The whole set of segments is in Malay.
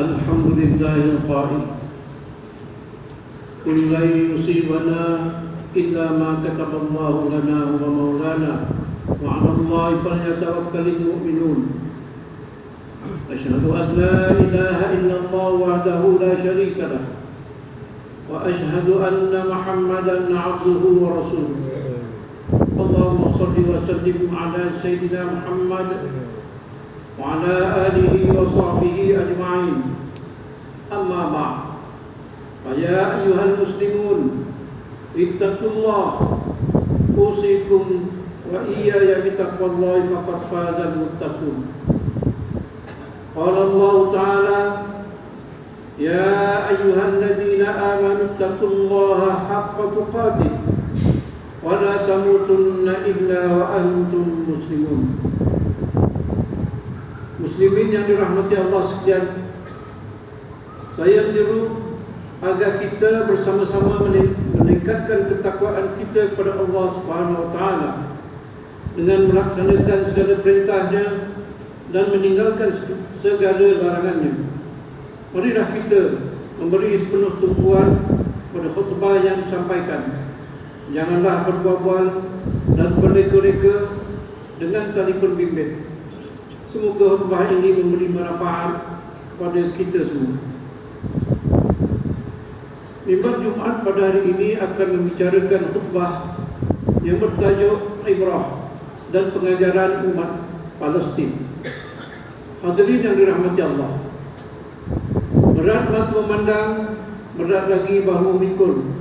الحمد لله القائل قل لن يصيبنا إلا ما كتب الله لنا هو مولانا وعلى الله فليتوكل المؤمنون أشهد أن لا إله إلا الله وحده لا شريك له وأشهد أن محمدا عبده ورسوله اللهم صل وسلم على سيدنا محمد وعلى آله وصحبه أجمعين أما بعد فيا أيها المسلمون اتقوا الله أوصيكم وإياي بتقوى الله فقد فاز المتقون قال الله تعالى يا أيها الذين آمنوا اتقوا الله حق تقاته ولا تموتن إلا وأنتم مسلمون. Muslimin yang dirahmati Allah sekalian, saya menyeru agar kita bersama-sama meningkatkan ketakwaan kita kepada Allah Subhanahu Wa Taala dengan melaksanakan segala perintahnya dan meninggalkan segala larangannya. Marilah kita memberi sepenuh tumpuan pada khutbah yang disampaikan. Janganlah berbual-bual dan berleka-leka dengan telefon bimbit. Semoga khutbah ini memberi manfaat kepada kita semua. Mimbar Jumaat pada hari ini akan membicarakan khutbah yang bertajuk Ibrah dan pengajaran umat Palestin. Hadirin yang dirahmati Allah, berat mata memandang, berat lagi bahu memikul.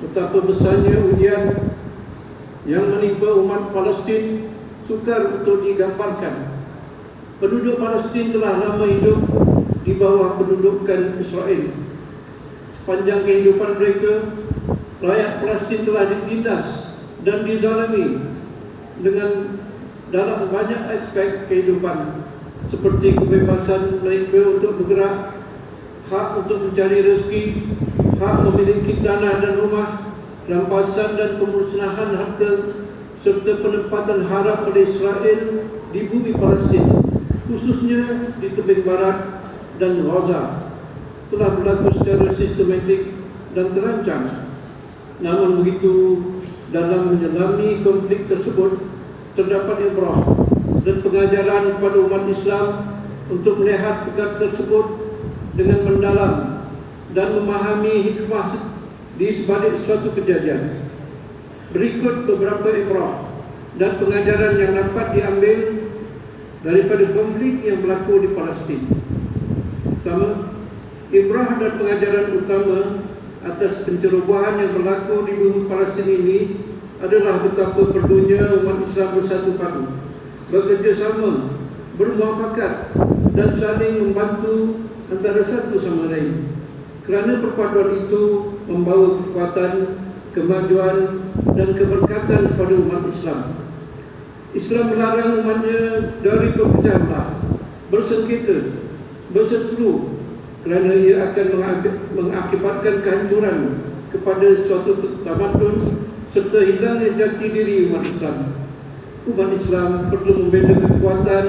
Betapa besarnya ujian yang menimpa umat Palestin sukar untuk digambarkan. Penduduk Palestin telah lama hidup di bawah pendudukan Israel. Sepanjang kehidupan mereka, rakyat Palestin telah ditindas dan dizalimi dalam banyak aspek kehidupan, seperti kebebasan mereka untuk bergerak, hak untuk mencari rezeki, hak memiliki tanah dan rumah, rampasan dan pemusnahan harta, serta penempatan harap oleh Israel di bumi Palestin, khususnya di tebing barat dan Gaza, telah berlaku secara sistematik dan terancang. Namun begitu, dalam menyelami konflik tersebut terdapat ibrah dan pengajaran kepada umat Islam untuk melihat perkara tersebut dengan mendalam dan memahami hikmah di sebalik suatu kejadian. Berikut beberapa ibrah dan pengajaran yang dapat diambil daripada konflik yang berlaku di Palestin. Pertama, ibrah dan pengajaran utama atas pencerobohan yang berlaku di bumi Palestin ini adalah betapa perlunya umat Islam bersatu padu, bekerjasama, bermuafakat dan saling membantu antara satu sama lain. Kerana perpaduan itu membawa kekuatan, kemajuan dan keberkatan kepada umat Islam. Islam melarang umatnya dari berpecah belah, bersengketa, berseteru, kerana ia akan mengakibatkan kehancuran kepada suatu tamadun serta hilangnya jati diri umat Islam. Umat Islam perlu membina kekuatan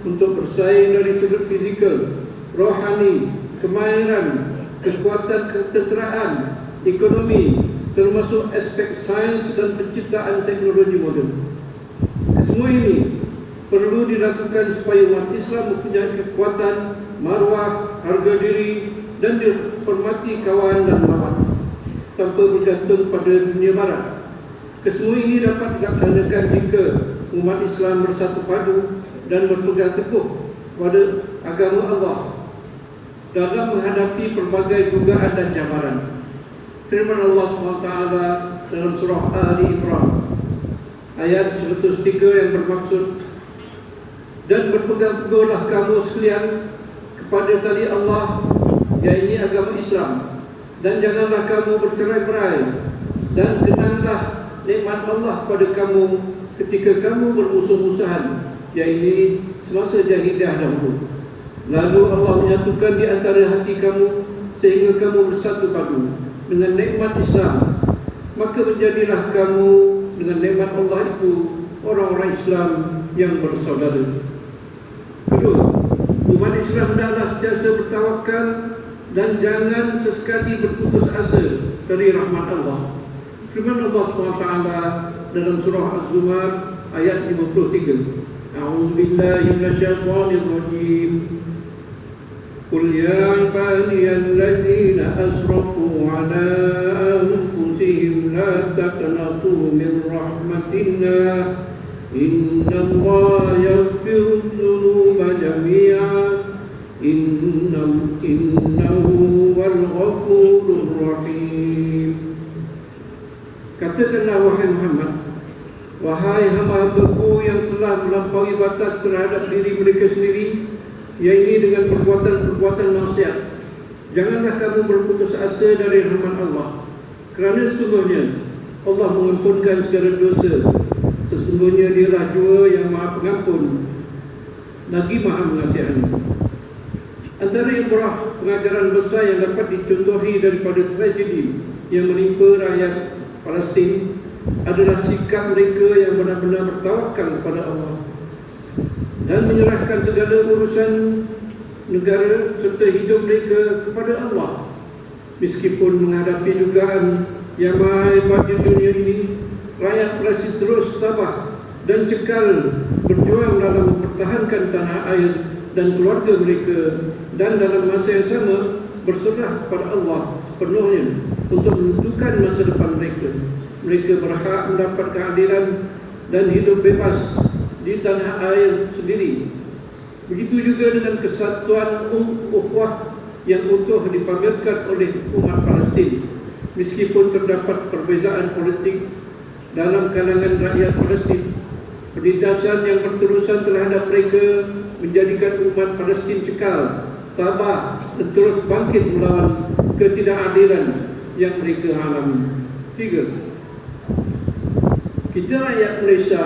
untuk bersaing dari sudut fizikal, rohani, kemahiran, kekuatan ketenteraan, ekonomi, termasuk aspek sains dan penciptaan teknologi moden. Semua ini perlu dilakukan supaya umat Islam mempunyai kekuatan, maruah, harga diri dan dihormati kawan dan lawan tanpa bergantung pada dunia barat. Kesemua ini dapat dilaksanakan jika umat Islam bersatu padu dan berpegang teguh pada agama Allah dalam menghadapi pelbagai dugaan dan cabaran. Firman Allah SWT dalam surah Ali Imran ayat 103 yang bermaksud, dan berpegang teguhlah kamu sekalian kepada tali Allah, yaitu agama Islam, dan janganlah kamu bercerai-berai, dan kenanglah nikmat Allah pada kamu ketika kamu bermusuh-musuhan, yaitu semasa jahiliyah dahulu. Lalu Allah menyatukan di antara hati kamu sehingga kamu bersatu padu dengan nikmat Islam. Maka menjadilah kamu dengan nikmat Allah itu orang-orang Islam yang bersaudara. Kedua, Umat Islam hendaklah sentiasa bertawakal dan jangan sesekali berputus asa dari rahmat Allah. Firman Allah SWT dalam surah Az-Zumar ayat 53. A'udzubillahi minasyaitonir rajim. Qul ya ibadiyalladzina asrafu ala anfusihim la taqnatu min rahmatillah. Innallaha yaghfiru dzunuba jami'an. Innahu wal ghafurur rahim. Katakanlah wahai Muhammad, wahai hamba-hambaku yang telah melampaui batas terhadap diri mereka sendiri, yaitu dengan perbuatan-perbuatan maksiat, janganlah kamu berputus asa dari rahmat Allah, kerana sesungguhnya Allah mengampunkan segala dosa. Sesungguhnya Dialah Jua yang Maha Pengampun lagi Maha Mengasihani. Antara ibrah pengajaran besar yang dapat dicontohi daripada tragedi yang menimpa rakyat Palestin adalah sikap mereka yang benar-benar bertawakal kepada Allah dan menyerahkan segala urusan negara serta hidup mereka kepada Allah. Meskipun menghadapi dugaan yang maha hebat di dunia ini, rakyat Palestin terus tabah dan cekal berjuang dalam mempertahankan tanah air dan keluarga mereka, dan dalam masa yang sama berserah kepada Allah sepenuhnya untuk menentukan masa depan mereka. Mereka berhak mendapat keadilan dan hidup bebas di tanah air sendiri. Begitu juga dengan kesatuan ukhuwah yang utuh dipamerkan oleh umat Palestin. Meskipun terdapat perbezaan politik dalam kalangan rakyat Palestin, penindasan yang berterusan terhadap mereka menjadikan umat Palestin cekal, tabah dan terus bangkit melawan ketidakadilan yang mereka alami. 3. Kita rakyat Malaysia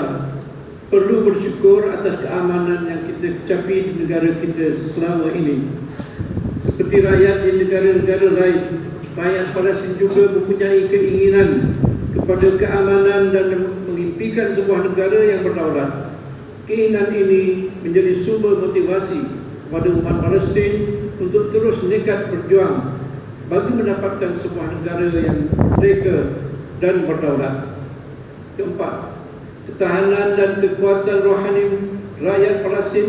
perlu bersyukur atas keamanan yang kita kecapi di negara kita selama ini. Seperti rakyat di negara-negara lain, rakyat Palestin juga mempunyai keinginan kepada keamanan dan mengimpikan sebuah negara yang berdaulat. Keinginan ini menjadi sumber motivasi kepada umat Palestin untuk terus nekat berjuang bagi mendapatkan sebuah negara yang merdeka dan berdaulat. 4. Ketahanan dan kekuatan rohani rakyat Palestin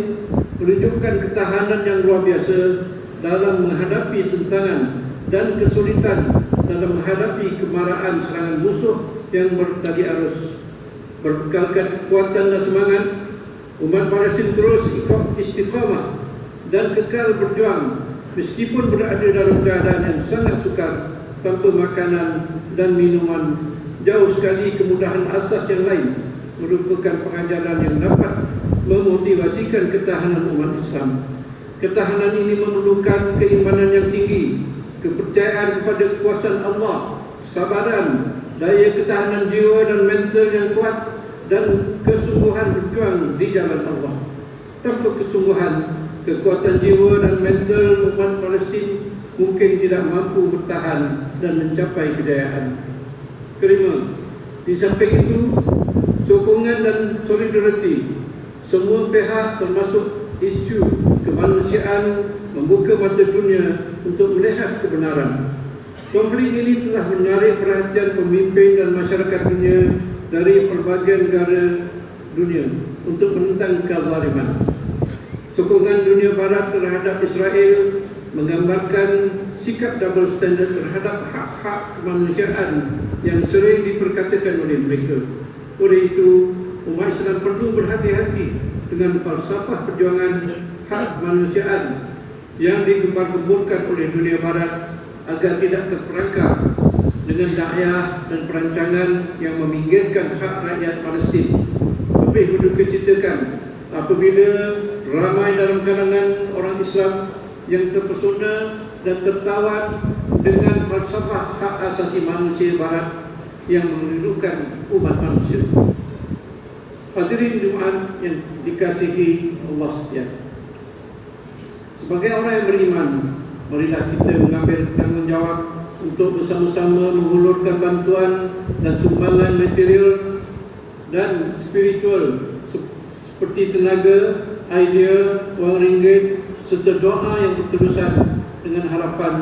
menunjukkan ketahanan yang luar biasa dalam menghadapi tentangan dan kesulitan dalam menghadapi kemarahan serangan musuh yang bertali arus. Berbekalkan kekuatan dan semangat, umat Palestin terus istiqamah dan kekal berjuang meskipun berada dalam keadaan yang sangat sukar, tanpa makanan dan minuman. Jauh sekali kemudahan asas yang lain merupakan pengajaran yang dapat memotivasikan ketahanan umat Islam. Ketahanan ini memerlukan keimanan yang tinggi, kepercayaan kepada kekuasaan Allah, kesabaran, daya ketahanan jiwa dan mental yang kuat, dan kesungguhan berjuang di jalan Allah. Tanpa kesungguhan, kekuatan jiwa dan mental umat Palestin mungkin tidak mampu bertahan dan mencapai kejayaan. 5. Di samping itu, sokongan dan solidariti semua pihak termasuk isu kemanusiaan membuka mata dunia untuk melihat kebenaran. Konflik ini telah menarik perhatian pemimpin dan masyarakat dunia dari pelbagai negara dunia untuk menentang kezaliman. Sokongan dunia barat terhadap Israel menggambarkan sikap double standard terhadap hak-hak kemanusiaan yang sering diperkatakan oleh mereka. Oleh itu, umat Islam perlu berhati-hati dengan falsafah perjuangan hak kemanusiaan yang digembar-gemburkan oleh dunia barat agar tidak terperangkap dengan dakwah dan perancangan yang meminggirkan hak rakyat Palestin. Lebih berduka-citakan apabila ramai dalam kalangan orang Islam yang terpesona dan tertawan dengan falsafah hak asasi manusia barat yang merindukan umat manusia. Hadirin Jumaat yang dikasihi Allah sekalian, sebagai orang yang beriman, marilah kita mengambil tanggungjawab untuk bersama-sama menghulurkan bantuan dan sumbangan material dan spiritual seperti tenaga, idea, wang ringgit, serta doa yang berterusan dengan harapan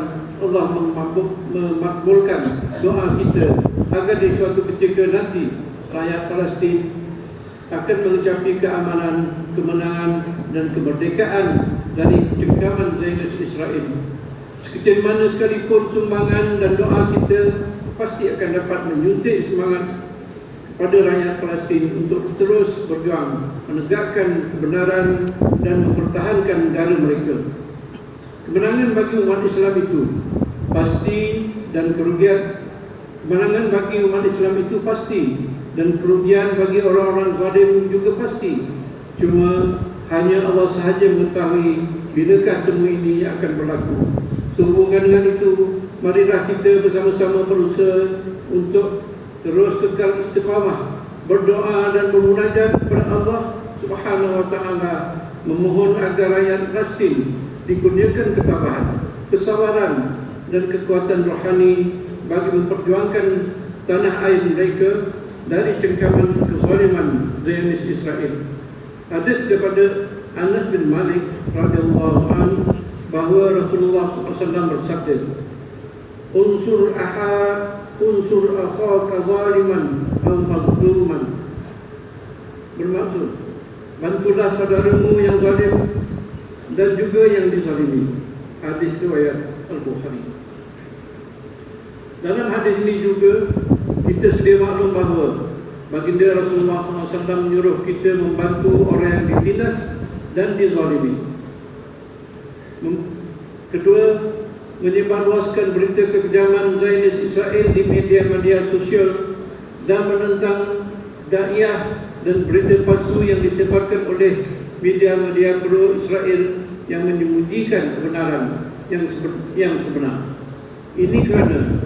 Allah memakbulkan doa kita agar di suatu ketika nanti rakyat Palestin akan mencapai keamanan, kemenangan dan kemerdekaan dari cengkaman Zionis Israel. Sekecil mana sekalipun sumbangan dan doa kita pasti akan dapat menyuntik semangat kepada rakyat Palestin untuk terus berjuang menegakkan kebenaran dan mempertahankan negara mereka. Kemenangan bagi umat Islam itu pasti dan kemenangan bagi umat Islam itu pasti dan kerugian bagi orang-orang zalim juga pasti. Cuma hanya Allah sahaja mengetahui bilakah semua ini akan berlaku. Sehubungan dengan itu, marilah kita bersama-sama berusaha untuk terus kekal istiqamah, berdoa dan bermunajat kepada Allah Subhanahu wa taala, memohon agar rakyat Palestin dikurniakan ketabahan, kesabaran dan kekuatan rohani bagi memperjuangkan tanah air mereka dari cengkaman kezaliman Zionis Israel. Hadis daripada Anas bin Malik radhiyallahu anhu bahawa Rasulullah SAW bersabda, unsur akhaka zaliman atau mazluman. Bermaksud, bantulah saudaramu yang zalim dan juga yang dizalimi. Hadis riwayat Al-Bukhari. Dalam hadis ini juga kita sedia maklum bahawa baginda Rasulullah SAW menyuruh kita membantu orang yang ditindas dan dizalimi. Kedua, menyebarluaskan berita kekejaman Zionis Israel di media-media sosial dan menentang dakwah dan berita palsu yang disebarkan oleh media-media pro-Israel yang menyembunyikan kebenaran yang sebenar. Ini kerana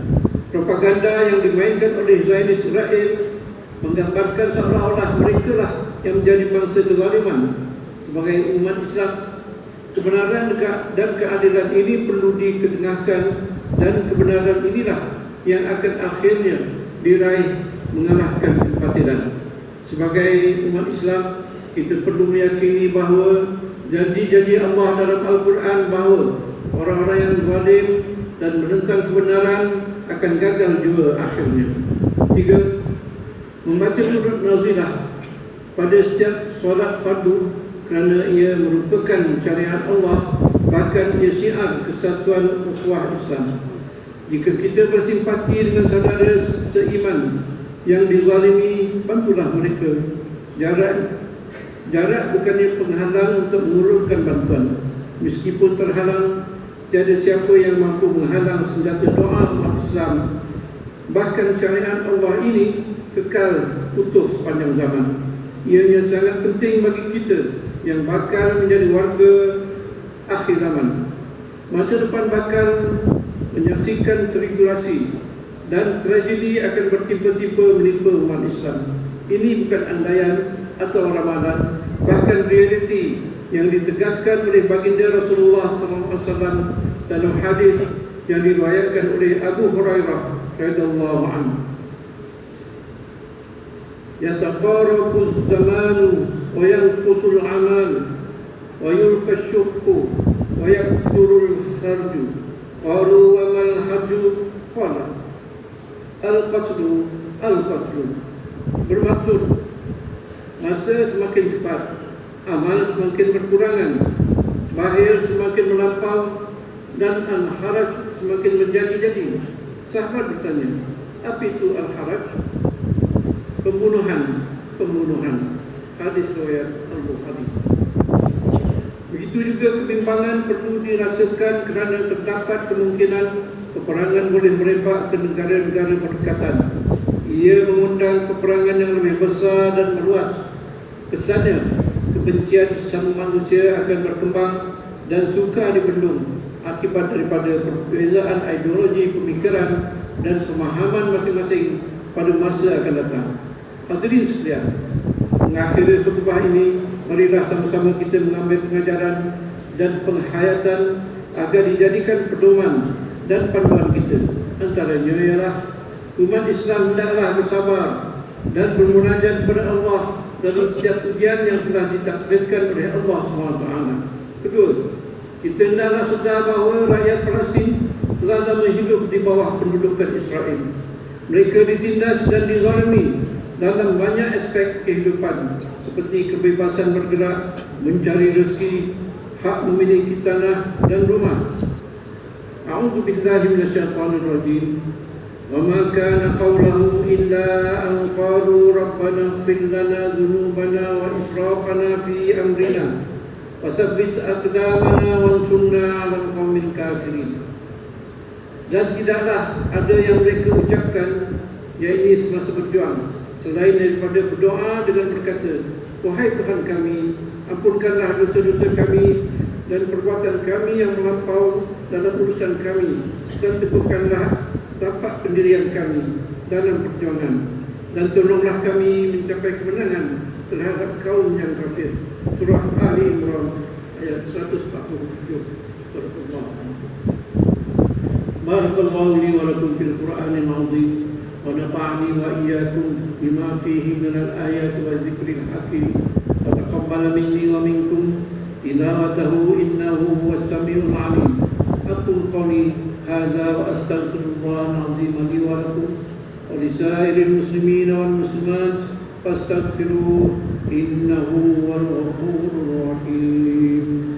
propaganda yang dimainkan oleh Zionis Israel menggambarkan seolah-olah mereka lah yang menjadi bangsa kezaliman. Sebagai umat Islam, kebenaran dan keadilan ini perlu diketengahkan, dan kebenaran inilah yang akan akhirnya diraih mengalahkan kebatilan. Sebagai umat Islam, kita perlu meyakini bahawa janji-janji Allah dalam Al-Quran bahawa orang-orang yang zalim dan menentang kebenaran akan gagal juga akhirnya. 3. Membaca surat Nazilah pada setiap solat fardu kerana ia merupakan syariat Allah, bahkan ia syiar kesatuan ukhuwah Islam. Jika kita bersimpati dengan saudara seiman yang dizalimi, bantulah mereka. Jarak bukannya penghalang untuk mengulurkan bantuan. Meskipun terhalang, tiada siapa yang mampu menghalang senjata doa umat Islam. Bahkan syariat Allah ini kekal utuh sepanjang zaman. Ianya sangat penting bagi kita yang bakal menjadi warga akhir zaman. Masa depan bakal menyaksikan tribulasi dan tragedi akan bertiba-tiba menimpa umat Islam. Ini bukan andaian atau ramalan, bahkan realiti yang ditegaskan oleh baginda Rasulullah SAW dalam hadis yang diriwayatkan oleh Abu Hurairah radhiyallahu anhu. Yataqarabu az-zamanu wa yanqusul 'amal wa yulqa ash-shukku wa yakthuru al-harju. Qalu wa mal harju? Qala al-qatlu al-qatlu. Bermaksud, masa semakin cepat, amal semakin berkurangan, bahir semakin melampau, dan al-haraj semakin menjadi-jadi. Sahabat bertanya, apa itu al-haraj? Pembunuhan. Hadis riwayat Al-Bukhari. Begitu juga kebimbangan perlu dirasakan kerana terdapat kemungkinan peperangan boleh merebak ke negara-negara berdekatan. Ia mengundang peperangan yang lebih besar dan meluas. Kesannya, kebencian sesama manusia akan berkembang dan suka dibendung akibat daripada perbezaan ideologi, pemikiran dan pemahaman masing-masing pada masa akan datang. Hadirin sekalian, mengakhiri khutbah ini, marilah sama-sama kita mengambil pengajaran dan penghayatan agar dijadikan pedoman dan panduan kita. Antaranya ialah umat Islam hendaklah bersabar dan bermunajat kepada Allah dalam setiap ujian yang telah ditakdirkan oleh Allah SWT. Kedua, Kita hendaklah sedar bahawa rakyat Palestin telah lama hidup di bawah pendudukan Israel. Mereka ditindas dan dizalimi dalam banyak aspek kehidupan seperti kebebasan bergerak, mencari rezeki, hak memiliki tanah dan rumah. A'udzu billahi minasyaitonir rajim. Wa ma kana qawluhum illa an qalu rabbana ighfir lana dhunubana wa israfana fi amrina wa tsabbit aqdamana wansurna 'alal qaumil kafirin. Dan tidaklah ada yang mereka ucapkan, iaitu semasa berjuang, selain daripada berdoa dengan berkata, wahai Tuhan kami, ampunkanlah dosa-dosa kami dan perbuatan kami yang melampau dalam urusan kami, dan teguhkanlah tapak pendirian kami dalam perjuangan, dan tolonglah kami mencapai kemenangan terhadap kaum yang kafir. Surah Ali Imran ayat 147. Surah Allah. Barakallahu li wa lakum fil Qur'anil azim wa nafa'ani wa iyyakum bima fihi min al-ayati wa dzikril hakim wa taqabbal minni wa minkum tilawatahu innahu huwas samiul alim. Aqul qawli hadza wa astaghfirullahal azim li wa lakum wa lisairil muslimin wal muslimat fastaghfiruhu innahu huwal ghafurur rahim.